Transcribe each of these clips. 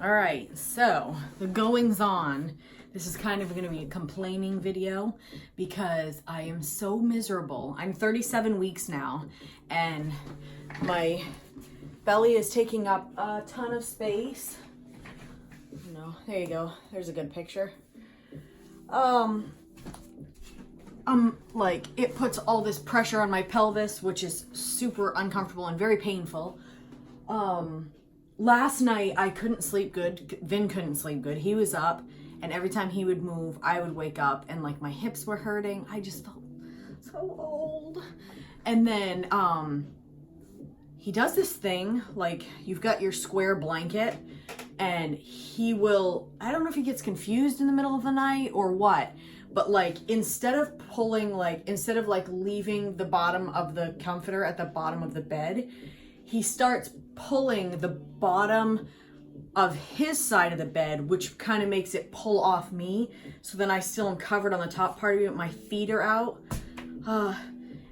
All right, so the goings on. This is kind of going to be a complaining video because I am so miserable. I'm 37 weeks now and my belly is taking up a ton of space. There you go. There's a good picture. Like it puts all this pressure on my pelvis, which is super uncomfortable and very painful. Last night I couldn't sleep good. Vin couldn't sleep good. He was up and every time he would move, I would wake up and like my hips were hurting. I just felt so old. And then, he does this thing, like you've got your square blanket and he will, I don't know if he gets confused in the middle of the night or what, but like instead of leaving the bottom of the comforter at the bottom of the bed, he starts pulling the bottom of his side of the bed, which kind of makes it pull off me. So then I still am covered on the top part of it. My feet are out.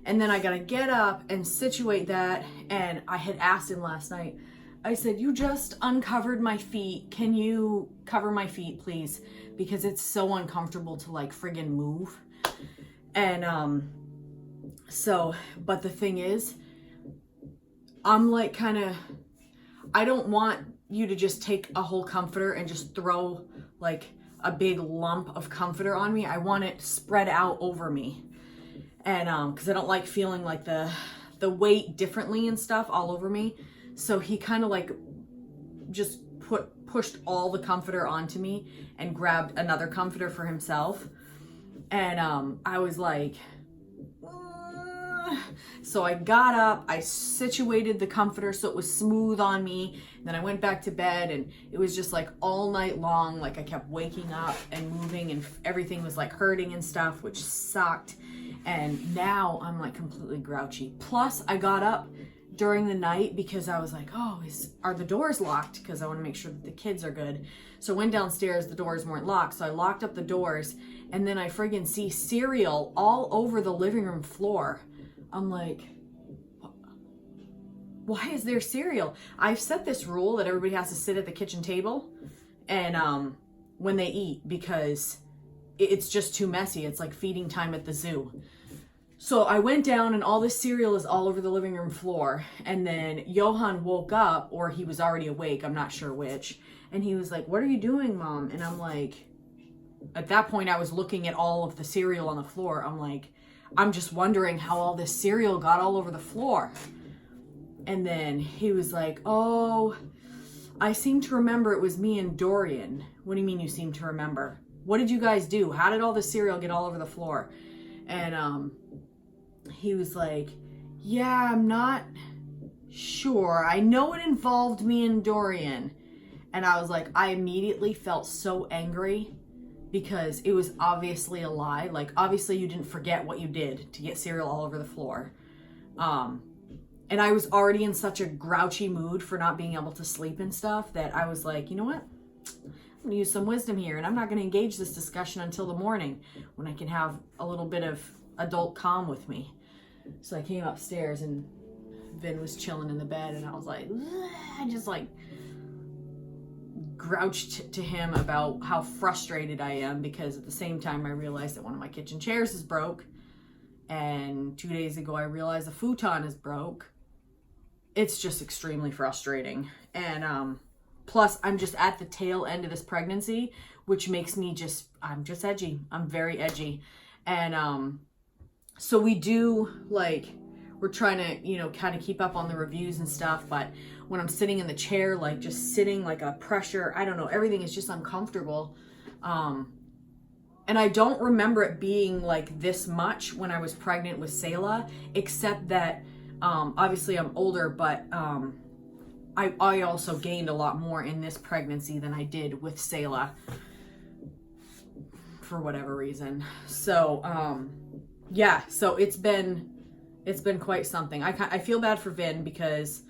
And then I gotta get up and situate that. And I had asked him last night, I said, you just uncovered my feet. Can you cover my feet, please? Because it's so uncomfortable to like friggin' move. And but the thing is, I'm like I don't want you to just take a whole comforter and just throw like a big lump of comforter on me. I want it spread out over me. And because I don't like feeling like the weight differently and stuff all over me. So he kind of like just pushed all the comforter onto me and grabbed another comforter for himself. And I was like, so I got up, I situated the comforter so it was smooth on me. Then I went back to bed and it was just like all night long. Like I kept waking up and moving and everything was like hurting and stuff, which sucked. And now I'm like completely grouchy. Plus I got up during the night because I was like, oh, are the doors locked? Because I want to make sure that the kids are good. So I went downstairs, the doors weren't locked. So I locked up the doors and then I friggin' see cereal all over the living room floor. I'm like, why is there cereal? I've set this rule that everybody has to sit at the kitchen table and when they eat because it's just too messy. It's like feeding time at the zoo. So I went down and all this cereal is all over the living room floor. And then Johan woke up, or he was already awake, I'm not sure which. And he was like, what are you doing, Mom? And I'm like, at that point I was looking at all of the cereal on the floor. I'm like, I'm just wondering how all this cereal got all over the floor. And then he was like, oh, I seem to remember it was me and Dorian. What do you mean you seem to remember? What did you guys do? How did all the cereal get all over the floor? And he was like, yeah, I'm not sure. I know it involved me and Dorian. And I was like, I immediately felt so angry because it was obviously a lie. Like, obviously you didn't forget what you did to get cereal all over the floor. And I was already in such a grouchy mood for not being able to sleep and stuff that I was like, you know what? I'm gonna use some wisdom here and I'm not gonna engage this discussion until the morning when I can have a little bit of adult calm with me. So I came upstairs and Vin was chilling in the bed and I was like, I just like grouched to him about how frustrated I am because at the same time I realized that one of my kitchen chairs is broke and 2 days ago I realized the futon is broke. It's just extremely frustrating. And plus I'm just at the tail end of this pregnancy, which makes me I'm just edgy. I'm very edgy. And so we do we're trying to, kind of keep up on the reviews and stuff. But when I'm sitting in the chair, like just sitting like a pressure, I don't know, everything is just uncomfortable. And I don't remember it being like this much when I was pregnant with Selah, except that obviously I'm older, but I also gained a lot more in this pregnancy than I did with Selah for whatever reason. So yeah, so it's been quite something. I feel bad for Vin because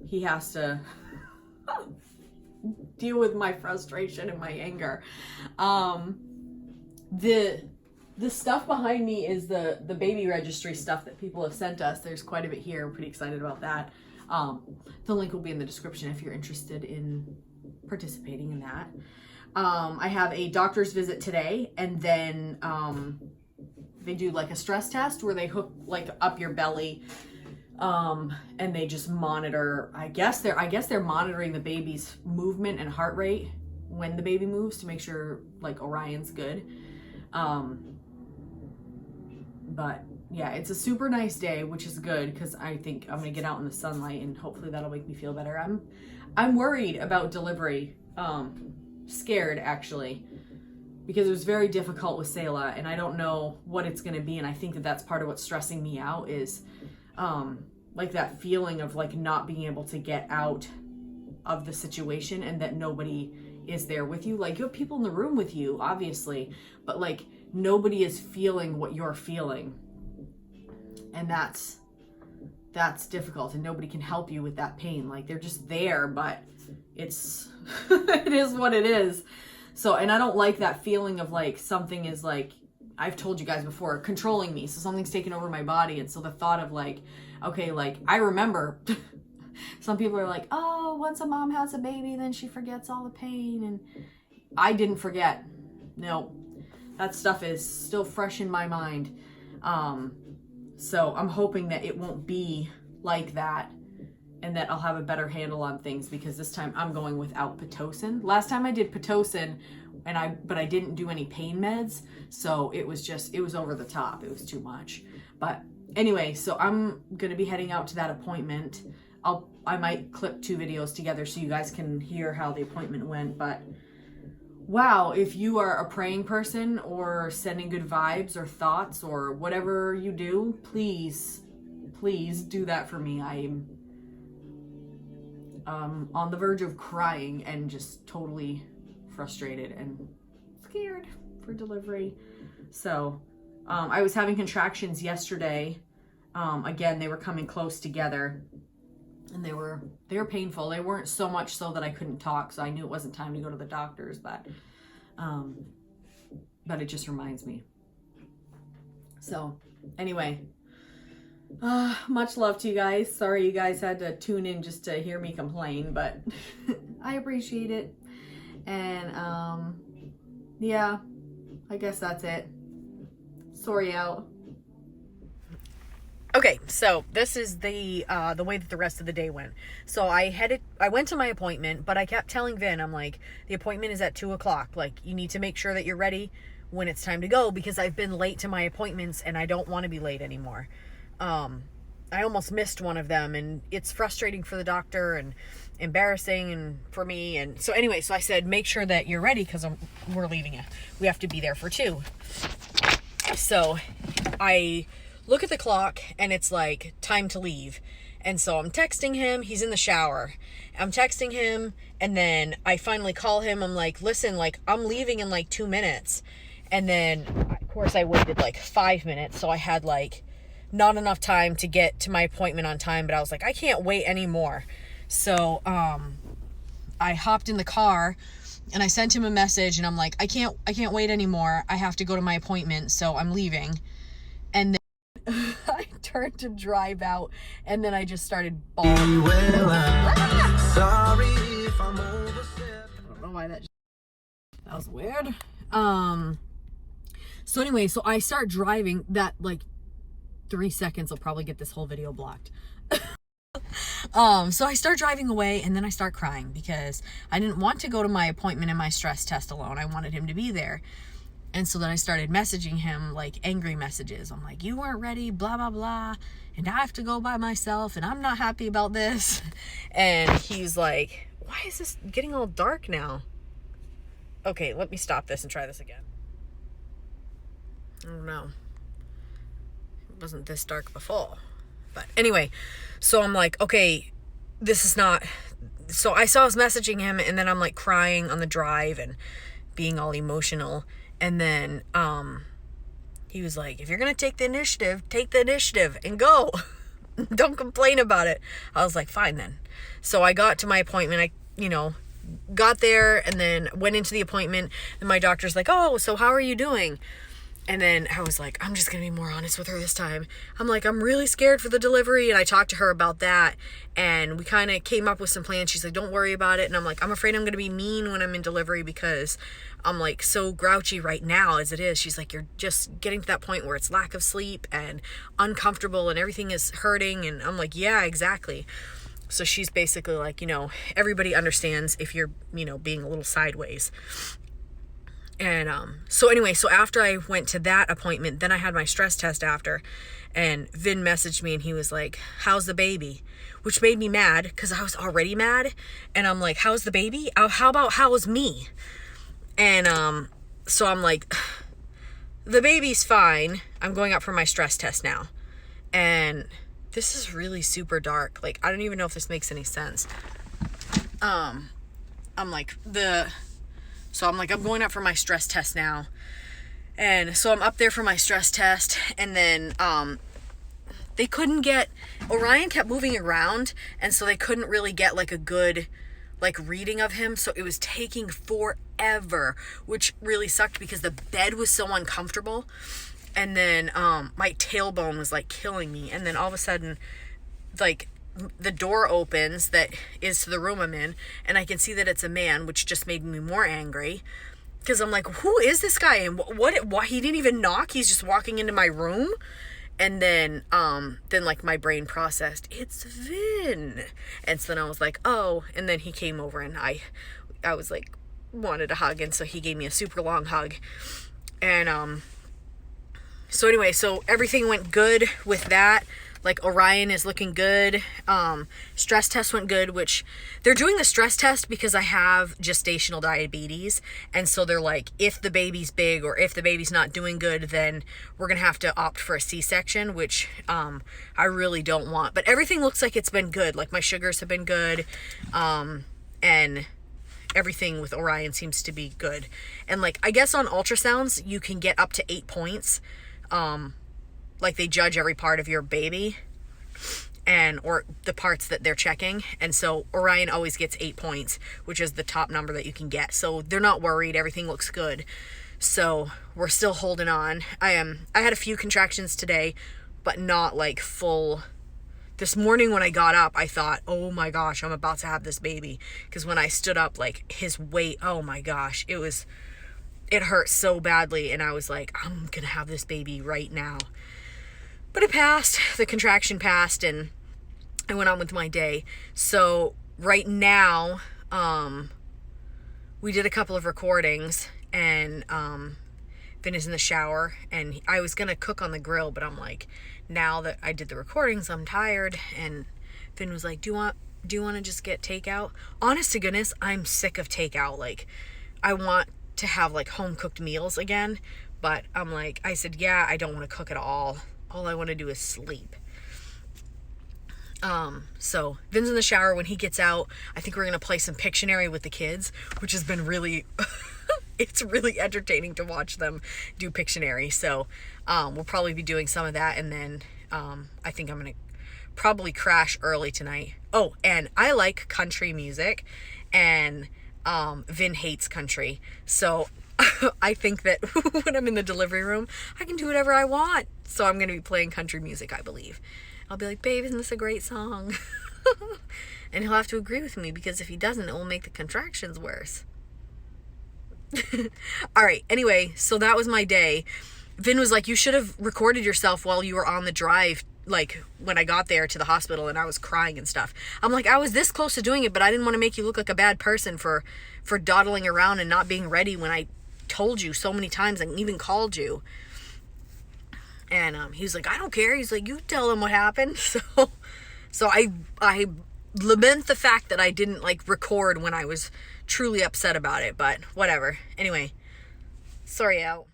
he has to deal with my frustration and my anger. The stuff behind me is the baby registry stuff that people have sent us. There's quite a bit here. I'm pretty excited about that. The link will be in the description if you're interested in participating in that. I have a doctor's visit today, and then they do like a stress test where they hook like up your belly, and they just monitor. I guess they're monitoring the baby's movement and heart rate when the baby moves to make sure like Orion's good. But yeah, it's a super nice day, which is good because I think I'm gonna get out in the sunlight and hopefully that'll make me feel better. I'm worried about delivery, scared actually, because it was very difficult with Selah, and I don't know what it's gonna be, and I think that that's part of what's stressing me out is like that feeling of like not being able to get out of the situation and that nobody is there with you. Like, you have people in the room with you, obviously, but like nobody is feeling what you're feeling, and that's difficult, and nobody can help you with that pain. Like, they're just there, but it's it is what it is. So, and I don't like that feeling of like something is like, I've told you guys before, controlling me. So something's taken over my body, and so the thought of like, okay, like I remember some people are like, oh, once a mom has a baby, then she forgets all the pain. And I didn't forget. No, that stuff is still fresh in my mind. So I'm hoping that it won't be like that, and that I'll have a better handle on things, because this time I'm going without Pitocin. Last time I did Pitocin, but I didn't do any pain meds. So it was over the top. It was too much. But anyway, so I'm going to be heading out to that appointment. I might clip 2 videos together so you guys can hear how the appointment went. But wow, if you are a praying person or sending good vibes or thoughts or whatever you do, please do that for me. I'm on the verge of crying and just totally frustrated and scared for delivery. So I was having contractions yesterday. Again, they were coming close together, and they were painful. They weren't so much so that I couldn't talk, so I knew it wasn't time to go to the doctors, but it just reminds me. So anyway, much love to you guys. Sorry you guys had to tune in just to hear me complain, but I appreciate it. And yeah, I guess that's it. Sori out. Okay, so this is the way that the rest of the day went. So I went to my appointment, but I kept telling Vin, I'm like, the appointment is at 2:00. Like, you need to make sure that you're ready when it's time to go, because I've been late to my appointments and I don't want to be late anymore. I almost missed one of them, and it's frustrating for the doctor and embarrassing and for me. And so anyway, so I said, make sure that you're ready, because we're leaving it. We have to be there for 2. So I look at the clock and it's like time to leave. And so I'm texting him. He's in the shower. I'm texting him, and then I finally call him. I'm like, listen, like, I'm leaving in like 2 minutes. And then of course I waited like 5 minutes. So I had like not enough time to get to my appointment on time, but I was like, I can't wait anymore. So I hopped in the car and I sent him a message, and I'm like, I can't wait anymore. I have to go to my appointment, so I'm leaving. And then I turned to drive out, and then I just started bawling. Sorry if I'm overstep. I don't know why that was weird. So anyway, so I start driving. That like 3 seconds will probably get this whole video blocked. So I start driving away, and then I start crying because I didn't want to go to my appointment and my stress test alone. I wanted him to be there. And so then I started messaging him like angry messages. I'm like, you weren't ready, blah, blah, blah. And I have to go by myself, and I'm not happy about this. And he's like, why is this getting all dark now? Okay, let me stop this and try this again. Oh no. It wasn't this dark before. But anyway, so I'm like, okay, this is not... So I was messaging him, and then I'm like crying on the drive and being all emotional. And then he was like, if you're going to take the initiative and go. Don't complain about it. I was like, fine then. So I got to my appointment. I, got there and then went into the appointment, and my doctor's like, oh, so how are you doing? And then I was like, I'm just going to be more honest with her this time. I'm like, I'm really scared for the delivery. And I talked to her about that. And we kind of came up with some plans. She's like, don't worry about it. And I'm like, I'm afraid I'm going to be mean when I'm in delivery because I'm like so grouchy right now as it is. She's like, you're just getting to that point where it's lack of sleep and uncomfortable and everything is hurting. And I'm like, yeah, exactly. So she's basically like, everybody understands if you're, being a little sideways. And so anyway, so after I went to that appointment, then I had my stress test after, and Vin messaged me and he was like, how's the baby? Which made me mad because I was already mad. And I'm like, how's the baby? How about how's me? And so I'm like, the baby's fine. I'm going up for my stress test now. And this is really super dark. Like, I don't even know if this makes any sense. I'm going up for my stress test now. And so I'm up there for my stress test. And then they couldn't get, Orion kept moving around. And so they couldn't really get like a good reading of him. So it was taking forever, which really sucked because the bed was so uncomfortable. And then my tailbone was like killing me. And then all of a sudden, like, the door opens that is to the room I'm in, and I can see that it's a man, which just made me more angry because I'm like, who is this guy? And why he didn't even knock? He's just walking into my room. And then like my brain processed, it's Vin. And so then I was like, oh, and then he came over and I was like, wanted a hug. And so he gave me a super long hug. And so anyway, so everything went good with that. Like, Orion is looking good. Stress test went good, which they're doing the stress test because I have gestational diabetes. And so they're like, if the baby's big or if the baby's not doing good, then we're going to have to opt for a C-section, which I really don't want. But everything looks like it's been good. Like, my sugars have been good. And everything with Orion seems to be good. And like, I guess on ultrasounds, you can get up to 8 points. Like, they judge every part of your baby or the parts that they're checking. And so Orion always gets 8 points, which is the top number that you can get. So they're not worried. Everything looks good. So we're still holding on. I had a few contractions today, but not like full. This morning when I got up, I thought, oh my gosh, I'm about to have this baby. Because when I stood up, like, his weight, oh my gosh, it hurt so badly. And I was like, I'm going to have this baby right now. But it passed. The contraction passed, and I went on with my day. So right now, we did a couple of recordings, and Vin is in the shower, and I was going to cook on the grill, but I'm like, now that I did the recordings, I'm tired. And Vin was like, do you want to just get takeout? Honest to goodness, I'm sick of takeout. Like, I want to have like home cooked meals again, but I'm like, I said, yeah, I don't want to cook at all. All I want to do is sleep. So Vin's in the shower. When he gets out, I think we're going to play some Pictionary with the kids, which has been really, it's really entertaining to watch them do Pictionary. So, we'll probably be doing some of that. And then, I think I'm going to probably crash early tonight. Oh, and I like country music, and, Vin hates country. So I think that when I'm in the delivery room, I can do whatever I want. So I'm going to be playing country music, I believe. I'll be like, babe, isn't this a great song? And he'll have to agree with me, because if he doesn't, it will make the contractions worse. All right. Anyway, so that was my day. Vin was like, you should have recorded yourself while you were on the drive, like when I got there to the hospital, and I was crying and stuff. I'm like, I was this close to doing it, but I didn't want to make you look like a bad person for dawdling around and not being ready when I told you so many times and even called you. And he was like, I don't care. He's like, you tell him what happened. So I lament the fact that I didn't like record when I was truly upset about it, but whatever. Anyway, sorry out.